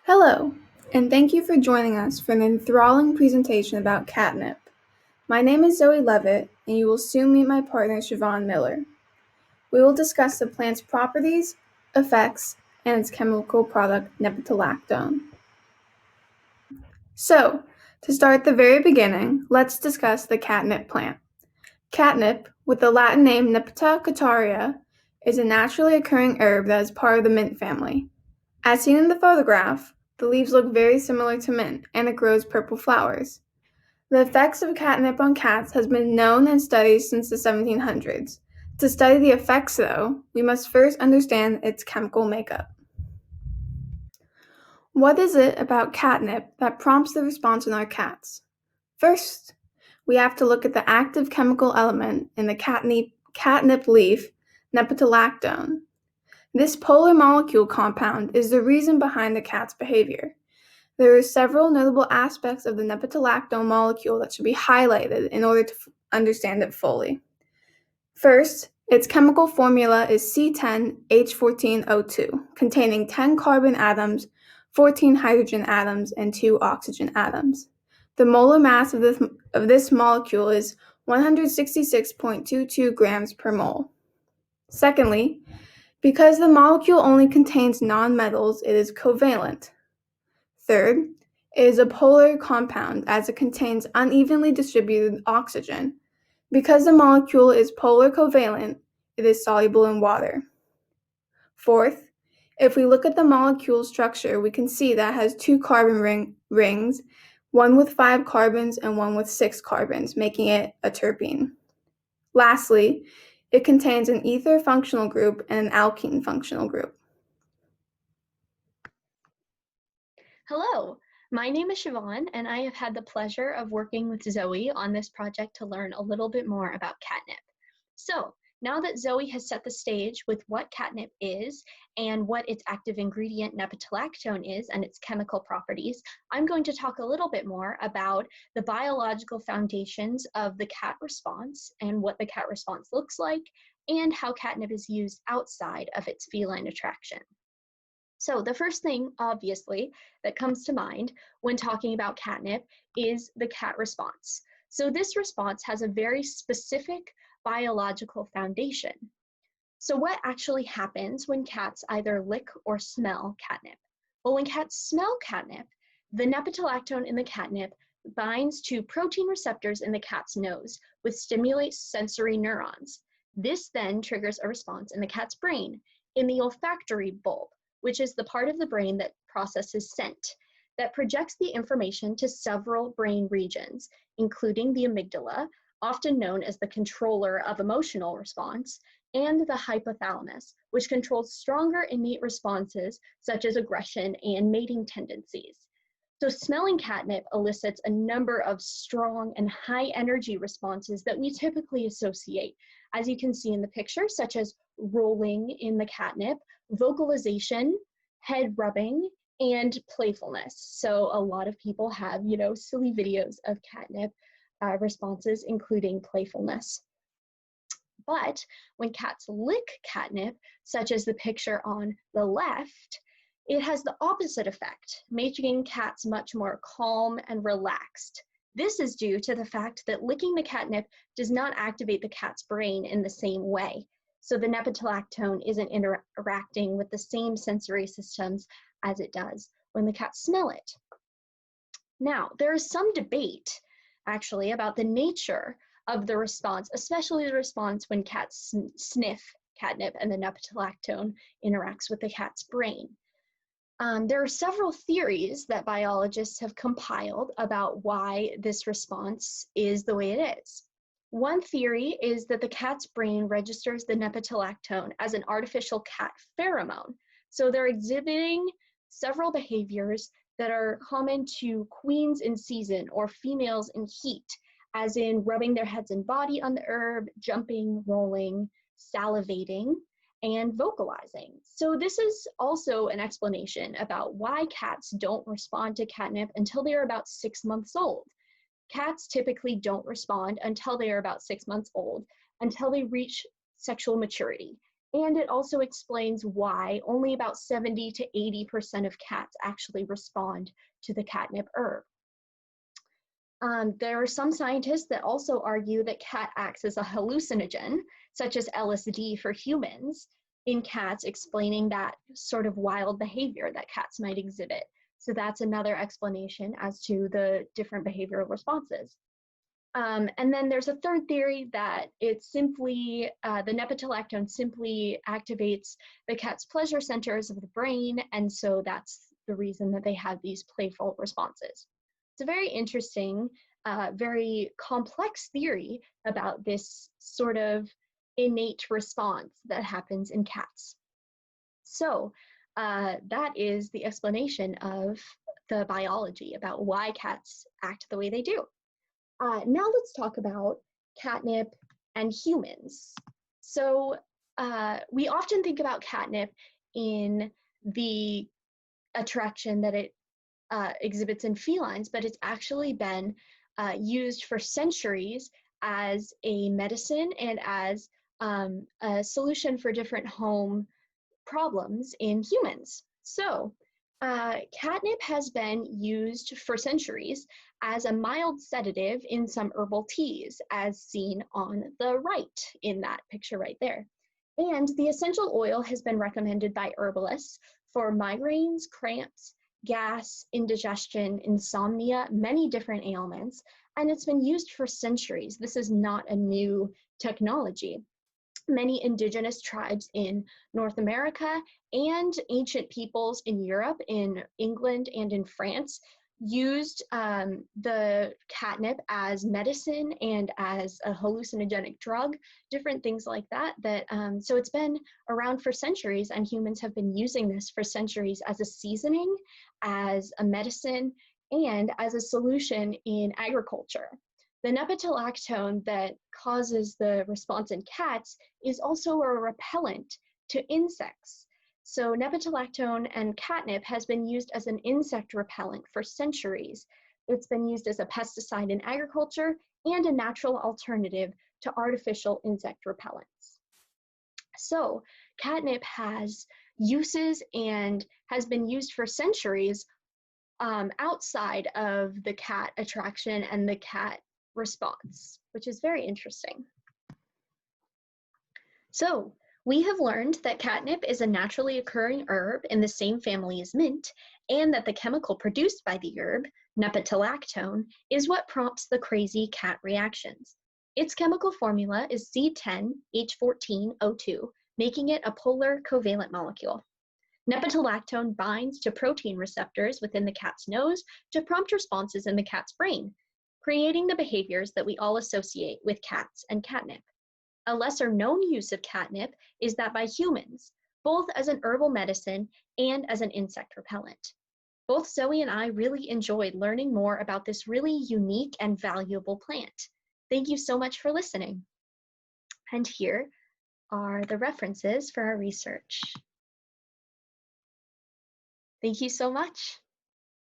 Hello, and thank you for joining us for an enthralling presentation about catnip. My name is Zoe Levitt, and you will soon meet my partner Siobhan Miller. We will discuss the plant's properties, effects, and its chemical product nepetalactone. So, to start at the very beginning, let's discuss the catnip plant. Catnip, with the Latin name Nepeta cataria, is a naturally occurring herb that is part of the mint family. As seen in the photograph, the leaves look very similar to mint, and it grows purple flowers. The effects of catnip on cats has been known and studied since the 1700s. To study the effects, though, we must first understand its chemical makeup. What is it about catnip that prompts the response in our cats? First, we have to look at the active chemical element in the catnip leaf, nepetalactone. This polar molecule compound is the reason behind the cat's behavior. There are several notable aspects of the nepetalactone molecule that should be highlighted in order to understand it fully. First, its chemical formula is C10H14O2, containing 10 carbon atoms, 14 hydrogen atoms, and 2 oxygen atoms. The molar mass of this molecule is 166.22 grams per mole. Secondly, because the molecule only contains nonmetals, it is covalent. Third, it is a polar compound as it contains unevenly distributed oxygen. Because the molecule is polar covalent, it is soluble in water. Fourth, if we look at the molecule structure, we can see that it has two carbon rings, one with 5 carbons and one with 6 carbons, making it a terpene. Lastly, it contains an ether functional group and an alkene functional group. Hello, my name is Siobhan, and I have had the pleasure of working with Zoe on this project to learn a little bit more about catnip. So, now that Zoe has set the stage with what catnip is and what its active ingredient nepetalactone is and its chemical properties, I'm going to talk a little bit more about the biological foundations of the cat response and what the cat response looks like and how catnip is used outside of its feline attraction. So the first thing, obviously, that comes to mind when talking about catnip is the cat response. So this response has a very specific biological foundation. So what actually happens when cats either lick or smell catnip? Well, when cats smell catnip, the nepetalactone in the catnip binds to protein receptors in the cat's nose, which stimulates sensory neurons. This then triggers a response in the cat's brain, in the olfactory bulb, which is the part of the brain that processes scent, that projects the information to several brain regions, including the amygdala, often known as the controller of emotional response, and the hypothalamus, which controls stronger innate responses such as aggression and mating tendencies. So smelling catnip elicits a number of strong and high energy responses that we typically associate, as you can see in the picture, such as rolling in the catnip, vocalization, head rubbing, and playfulness. So a lot of people have, silly videos of catnip responses, including playfulness. But when cats lick catnip, such as the picture on the left, it has the opposite effect, making cats much more calm and relaxed. This is due to the fact that licking the catnip does not activate the cat's brain in the same way. So the nepetalactone isn't interacting with the same sensory systems as it does when the cats smell it. Now, there is some debate, actually, about the nature of the response, especially the response when cats sniff catnip and the nepetalactone interacts with the cat's brain. There are several theories that biologists have compiled about why this response is the way it is. One theory is that the cat's brain registers the nepetalactone as an artificial cat pheromone. So they're exhibiting several behaviors that are common to queens in season or females in heat, as in rubbing their heads and body on the herb, jumping, rolling, salivating, and vocalizing. So this is also an explanation about why cats don't respond to catnip until they are about 6 months old. Cats typically don't respond until they are about 6 months old, until they reach sexual maturity. And it also explains why only about 70 to 80% of cats actually respond to the catnip herb. There are some scientists that also argue that cat acts as a hallucinogen, such as LSD for humans, in cats, explaining that sort of wild behavior that cats might exhibit. So that's another explanation as to the different behavioral responses. And then there's a third theory that it's simply, the nepetalactone simply activates the cat's pleasure centers of the brain, and so that's the reason that they have these playful responses. It's a very interesting, very complex theory about this sort of innate response that happens in cats. So that is the explanation of the biology about why cats act the way they do. Now let's talk about catnip and humans. So we often think about catnip in the attraction that it exhibits in felines, but it's actually been used for centuries as a medicine and as a solution for different home problems in humans. So catnip has been used for centuries as a mild sedative in some herbal teas, as seen on the right in that picture right there. And the essential oil has been recommended by herbalists for migraines, cramps, gas, indigestion, insomnia, many different ailments, and it's been used for centuries. This is not a new technology. Many indigenous tribes in North America and ancient peoples in Europe, in England, and in France used the catnip as medicine and as a hallucinogenic drug, different things like that. So it's been around for centuries, and humans have been using this for centuries as a seasoning, as a medicine, and as a solution in agriculture. The nepetalactone that causes the response in cats is also a repellent to insects. So nepetalactone and catnip has been used as an insect repellent for centuries. It's been used as a pesticide in agriculture and a natural alternative to artificial insect repellents. So catnip has uses and has been used for centuries outside of the cat attraction and the cat response, which is very interesting. So we have learned that catnip is a naturally occurring herb in the same family as mint, and that the chemical produced by the herb, nepetalactone, is what prompts the crazy cat reactions. Its chemical formula is C10H14O2, making it a polar covalent molecule. Nepetalactone binds to protein receptors within the cat's nose to prompt responses in the cat's brain, creating the behaviors that we all associate with cats and catnip. A lesser known use of catnip is that by humans, both as an herbal medicine and as an insect repellent. Both Zoe and I really enjoyed learning more about this really unique and valuable plant. Thank you so much for listening. And here are the references for our research. Thank you so much.